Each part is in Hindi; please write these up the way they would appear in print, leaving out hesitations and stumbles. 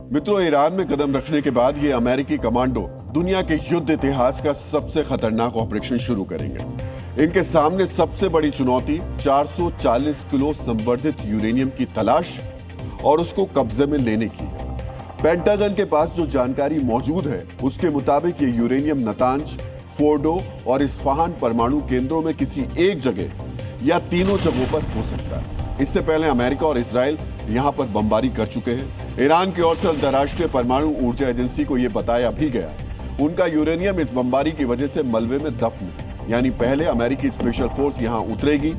मित्रों, ईरान में कदम रखने के बाद ये अमेरिकी कमांडो दुनिया के युद्ध इतिहास का सबसे खतरनाक ऑपरेशन शुरू करेंगे। इनके सामने सबसे बड़ी चुनौती 440 किलो संवर्धित यूरेनियम की तलाश और उसको कब्जे में लेने की है। पेंटागन के पास जो जानकारी मौजूद है उसके मुताबिक ये यूरेनियम नतांज, फोर्डो और इस्फहान परमाणु केंद्रों में किसी एक जगह या तीनों जगहों पर हो सकता है। इससे पहले अमेरिका और इजराइल यहां पर बमबारी कर चुके हैं। ईरान की ओर से अंतर्राष्ट्रीय परमाणु ऊर्जा एजेंसी को यह बताया भी गया उनका यूरेनियम इस बमबारी की वजह से मलबे में दफन है। यानी पहले अमेरिकी स्पेशल फोर्स यहां उतरेगी,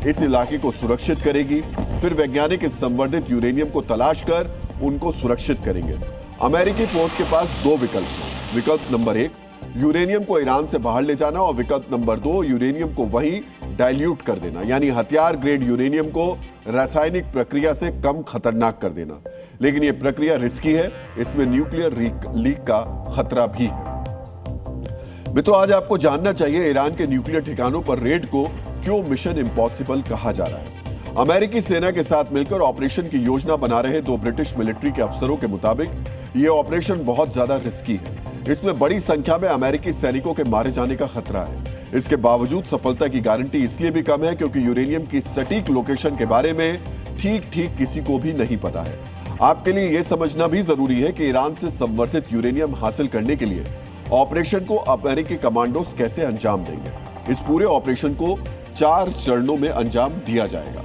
इस इलाके को सुरक्षित करेगी, फिर वैज्ञानिक इस संवर्धित यूरेनियम को तलाश कर उनको सुरक्षित करेंगे। अमेरिकी फोर्स के पास दो विकल्प हैं। विकल्प नंबर 1, यूरेनियम को ईरान से बाहर ले जाना, और विकल्प नंबर 2, यूरेनियम को वहीं डाइल्यूट कर देना, यानी हथियार ग्रेड यूरेनियम को रासायनिक प्रक्रिया से कम खतरनाक कर देना। लेकिन यह प्रक्रिया रिस्की है, इसमें न्यूक्लियर लीक का खतरा भी है। मित्रों, आज आपको जानना चाहिए ईरान के न्यूक्लियर ठिकानों पर रेड को क्यों मिशन इम्पॉसिबल कहा जा रहा है। अमेरिकी सेना के साथ मिलकर ऑपरेशन की योजना बना रहे दो ब्रिटिश मिलिट्री के अफसरों के मुताबिक यह ऑपरेशन बहुत ज्यादा रिस्की है। इसमें बड़ी संख्या में अमेरिकी सैनिकों के मारे जाने का खतरा है। इसके बावजूद सफलता की गारंटी इसलिए भी कम है क्योंकि यूरेनियम की सटीक लोकेशन के बारे में ठीक किसी को भी नहीं पता है। आपके लिए यह समझना भी जरूरी है कि ईरान से संवर्धित यूरेनियम हासिल करने के लिए ऑपरेशन को अमेरिकी कमांडोज कैसे अंजाम देंगे। इस पूरे ऑपरेशन को 4 चरणों में अंजाम दिया जाएगा।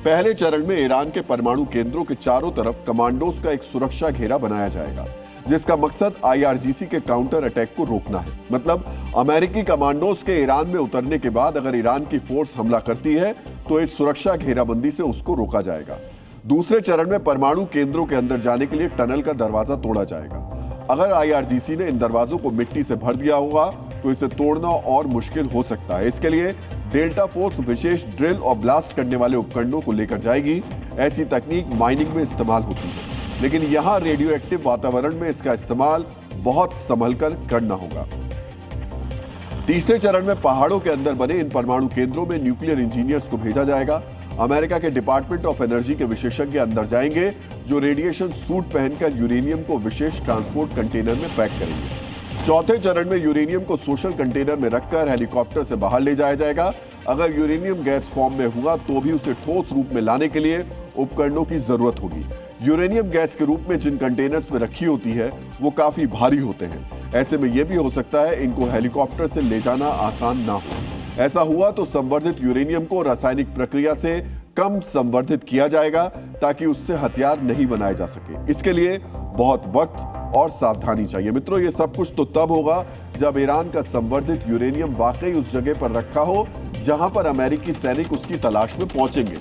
पहले चरण में ईरान के परमाणु केंद्रों के चारों तरफ कमांडोज का एक सुरक्षा घेरा बनाया जाएगा, जिसका मकसद IRGC के काउंटर अटैक को रोकना है। मतलब अमेरिकी कमांडोज के ईरान में उतरने के बाद अगर ईरान की फोर्स हमला करती है तो इस सुरक्षा घेराबंदी से उसको रोका जाएगा। दूसरे चरण में परमाणु केंद्रों के अंदर जाने के लिए टनल का दरवाजा तोड़ा जाएगा। अगर IRGC ने इन दरवाजों को मिट्टी से भर दिया होगा तो इसे तोड़ना और मुश्किल हो सकता है। इसके लिए डेल्टा फोर्स विशेष ड्रिल और ब्लास्ट करने वाले उपकरणों को लेकर जाएगी। ऐसी तकनीक माइनिंग में इस्तेमाल होती है, लेकिन यहां रेडियो एक्टिव वातावरण में इसका इस्तेमाल बहुत संभलकर करना होगा। तीसरे चरण में पहाड़ों के अंदर बने इन परमाणु केंद्रों में न्यूक्लियर इंजीनियर्स को भेजा जाएगा। अमेरिका के डिपार्टमेंट ऑफ एनर्जी के विशेषज्ञ अंदर जाएंगे, जो रेडिएशन सूट पहनकर यूरेनियम को विशेष ट्रांसपोर्ट कंटेनर में पैक करेंगे। चौथे चरण में यूरेनियम को सोशल कंटेनर में रखकर हेलीकॉप्टर से बाहर ले जाया जाएगा। अगर यूरेनियम गैस फॉर्म में हुआ तो भी उसे ठोस रूप में लाने के लिए उपकरणों की जरूरत होगी। यूरेनियम गैस के रूप में जिन कंटेनर्स में रखी होती है वो काफी भारी होते हैं। ऐसे में यह भी हो सकता है इनको हेलीकॉप्टर से ले जाना आसान ना हो। ऐसा हुआ तो संवर्धित यूरेनियम को रासायनिक प्रक्रिया से कम संवर्धित किया जाएगा ताकि उससे हथियार नहीं बनाए जा सके। इसके लिए बहुत वक्त और सावधानी चाहिए। मित्रों, ये सब कुछ तो तब होगा जब ईरान का संवर्धित यूरेनियम वाकई उस जगह पर रखा हो जहां पर अमेरिकी सैनिक उसकी तलाश में पहुंचेंगे।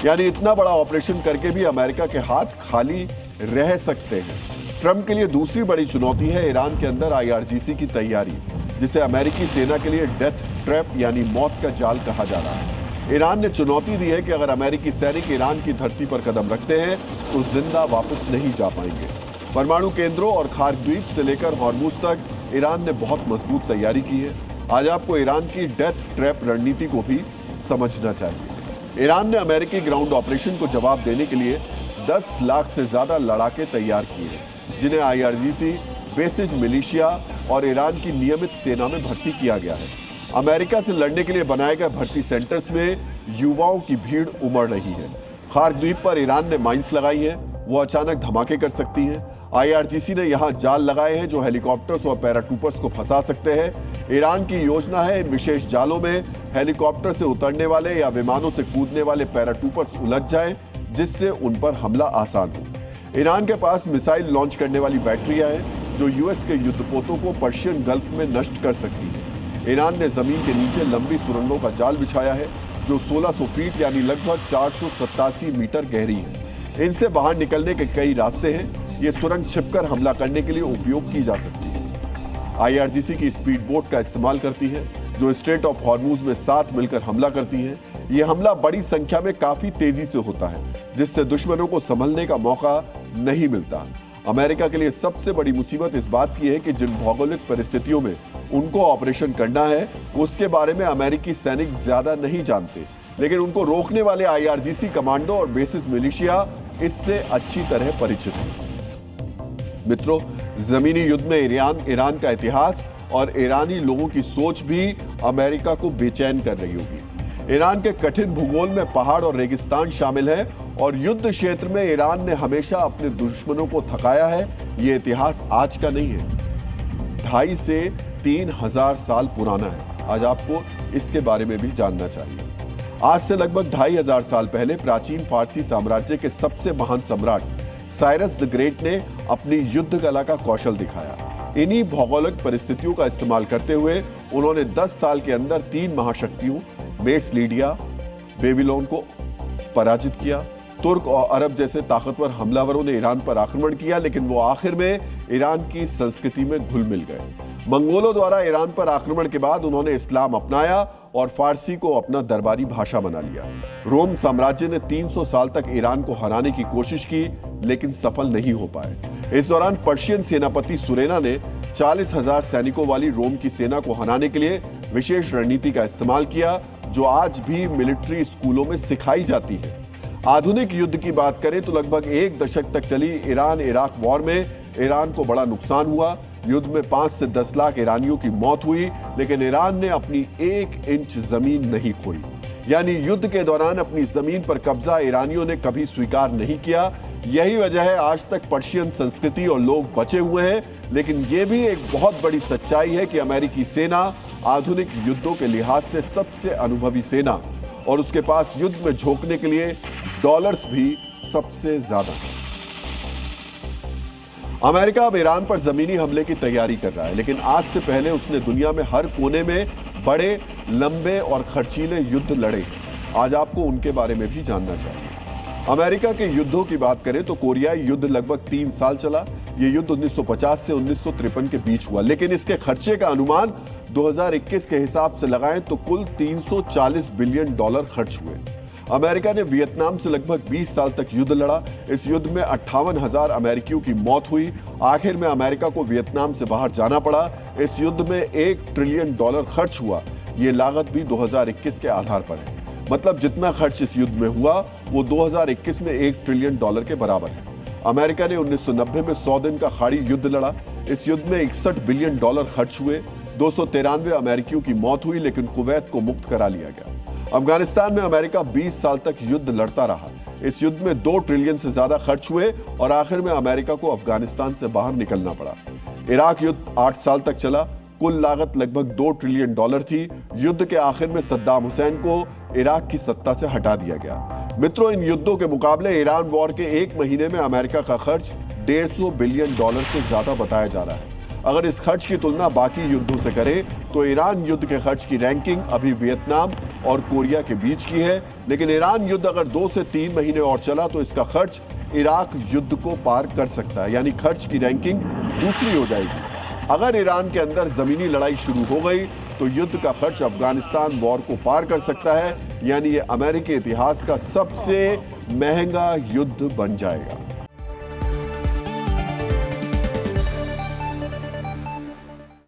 यानी इतना बड़ा ऑपरेशन करके भी अमेरिका के हाथ खाली रह सकते हैं। ट्रंप के लिए दूसरी बड़ी चुनौती है ईरान के अंदर IRGC की तैयारी, जिसे अमेरिकी सेना के लिए डेथ ट्रैप यानी मौत का जाल कहा जा रहा है। ईरान ने चुनौती दी है कि अगर अमेरिकी सैनिक ईरान की धरती पर कदम रखते हैं तो जिंदा वापस नहीं जा पाएंगे। परमाणु केंद्रों और खार्क द्वीप से लेकर हॉर्मुज तक ईरान ने बहुत मजबूत तैयारी की है। आज आपको ईरान की डेथ ट्रैप रणनीति को भी समझना चाहिए। ईरान ने अमेरिकी ग्राउंड ऑपरेशन को जवाब देने के लिए 10 लाख से ज्यादा लड़ाके तैयार किए हैं, जिन्हें IRGC, बेसिस मिलिशिया और ईरान की नियमित सेना में भर्ती किया गया है। अमेरिका से लड़ने के लिए बनाए गए भर्ती सेंटर्स में युवाओं की भीड़ उमड़ रही है। खार्क द्वीप पर ईरान ने माइंस लगाई हैं, वो अचानक धमाके कर सकती हैं। IRGC ने यहां जाल लगाए हैं जो हेलीकॉप्टर्स और पैराट्रूपर्स को फंसा सकते हैं। ईरान की योजना है इन विशेष जालों में हेलीकॉप्टर से उतरने वाले या विमानों से कूदने वाले पैराट्रूपर्स उलझ जाएं, जिससे उन पर हमला आसान हो। ईरान के पास मिसाइल लॉन्च करने वाली बैटरियां हैं जो US के युद्धपोतों को पर्शियन गल्फ में नष्ट कर सकती है। ईरान ने जमीन के नीचे लंबी सुरंगों का जाल बिछाया है जो 1600 फीट यानी लगभग 487 मीटर गहरी है। इनसे बाहर निकलने के कई रास्ते हैं। ये सुरंग छिपकर हमला करने के लिए उपयोग की जा सकती है। IRGC की स्पीड बोट का इस्तेमाल करती है जो स्ट्रेट ऑफ हॉर्मुज में साथ मिलकर हमला करती है। ये हमला बड़ी संख्या में काफी तेजी से होता है, जिससे दुश्मनों को संभलने का मौका नहीं मिलता। अमेरिका के लिए सबसे बड़ी मुसीबत इस बात की है कि जिन भौगोलिक परिस्थितियों में उनको ऑपरेशन करना है उसके बारे में अमेरिकी सैनिक ज्यादा नहीं जानते, लेकिन उनको रोकने वाले IRGC कमांडो और बेसिस मिलिशिया इससे अच्छी तरह परिचित हैं। मित्रों, जमीनी युद्ध में ईरान का इतिहास और ईरानी लोगों की सोच भी अमेरिका को बेचैन कर रही होगी। ईरान के कठिन भूगोल में पहाड़ और रेगिस्तान शामिल है और युद्ध क्षेत्र में ईरान ने हमेशा अपने दुश्मनों को थकाया है। यह इतिहास आज का नहीं है, 2,500 से 3,000 साल पुराना है। आज आपको इसके बारे में भी जानना चाहिए। आज से लगभग 2,500 साल पहले प्राचीन फारसी साम्राज्य के सबसे महान सम्राट साइरस द ग्रेट ने अपनी युद्ध कला का कौशल दिखाया। इन्हीं भौगोलिक परिस्थितियों का इस्तेमाल करते हुए उन्होंने 10 साल के अंदर 3 महाशक्तियों मेड्स लीडिया, बेबीलोन को पराजित किया। तुर्क और अरब जैसे ताकतवर हमलावरों ने ईरान पर आक्रमण किया, लेकिन वो आखिर में ईरान की संस्कृति में घुल मिल गए। मंगोलों द्वारा ईरान पर आक्रमण के बाद उन्होंने इस्लाम अपनाया और फारसी को अपना दरबारी भाषा बना लिया। रोम साम्राज्य ने 300 साल तक ईरान को हराने की कोशिश की, लेकिन सफल नहीं हो पाए। इस दौरान पर्शियन सेनापति सुरेना ने 40,000 सैनिकों वाली रोम की सेना को हराने के लिए विशेष रणनीति का इस्तेमाल किया, जो आज भी मिलिट्री स्कूलों में सिखाई जाती है। आधुनिक युद्ध की बात करें तो लगभग 1 दशक तक चली ईरान इराक वॉर में ईरान को बड़ा नुकसान हुआ। युद्ध में 5 से 10 लाख ईरानियों की मौत हुई, लेकिन ईरान ने अपनी 1 इंच जमीन नहीं खोई। यानी युद्ध के दौरान अपनी जमीन पर कब्जा ईरानियों ने कभी स्वीकार नहीं किया। यही वजह है आज तक पर्शियन संस्कृति और लोग बचे हुए हैं। लेकिन यह भी एक बहुत बड़ी सच्चाई है कि अमेरिकी सेना आधुनिक युद्धों के लिहाज से सबसे अनुभवी सेना और उसके पास युद्ध में झोंकने के लिए डॉलर्स भी सबसे ज्यादा है। अमेरिका अब ईरान पर जमीनी हमले की तैयारी कर रहा है, लेकिन आज से पहले उसने दुनिया में हर कोने में बड़े, लंबे और खर्चीले युद्ध लड़े। आज आपको उनके बारे में भी जानना चाहिए। अमेरिका के युद्धों की बात करें तो कोरियाई युद्ध लगभग 3 साल चला। यह युद्ध 1950 से 1953 के बीच हुआ, लेकिन इसके खर्चे का अनुमान 2021 के हिसाब से लगाएं तो कुल $340 बिलियन खर्च हुए। अमेरिका ने वियतनाम से लगभग 20 साल तक युद्ध लड़ा। इस युद्ध में 58,000 अमेरिकियों की मौत हुई। आखिर में अमेरिका को वियतनाम से बाहर जाना पड़ा। इस युद्ध में $1 ट्रिलियन खर्च हुआ। यह लागत भी 2021 के आधार पर है। मतलब जितना खर्च इस युद्ध में हुआ वो 2021 में $1 ट्रिलियन के बराबर है। अमेरिका ने 1990 में 100 दिन का खाड़ी युद्ध लड़ा। इस युद्ध में $61 बिलियन खर्च हुए। 293 अमेरिकियों की मौत हुई, लेकिन कुवैत को मुक्त करा लिया गया। अफगानिस्तान में अमेरिका 20 साल तक युद्ध लड़ता रहा। इस युद्ध में $2 ट्रिलियन से ज्यादा खर्च हुए और आखिर में अमेरिका को अफगानिस्तान से बाहर निकलना पड़ा। इराक युद्ध 8 साल तक चला। कुल लागत लगभग $2 ट्रिलियन थी। युद्ध के आखिर में सद्दाम हुसैन को इराक की सत्ता से हटा दिया गया। मित्रों, इन युद्धों के मुकाबले ईरान वॉर के 1 महीने में अमेरिका का खर्च $150 बिलियन से ज्यादा बताया जा रहा है। अगर इस खर्च की तुलना बाकी युद्धों से करें तो ईरान युद्ध के खर्च की रैंकिंग अभी वियतनाम और कोरिया के बीच की है। लेकिन ईरान युद्ध अगर 2 से 3 महीने और चला तो इसका खर्च इराक युद्ध को पार कर सकता है, यानी खर्च की रैंकिंग दूसरी हो जाएगी। अगर ईरान के अंदर जमीनी लड़ाई शुरू हो गई तो युद्ध का खर्च अफगानिस्तान वॉर को पार कर सकता है, यानी ये अमेरिकी इतिहास का सबसे महंगा युद्ध बन जाएगा।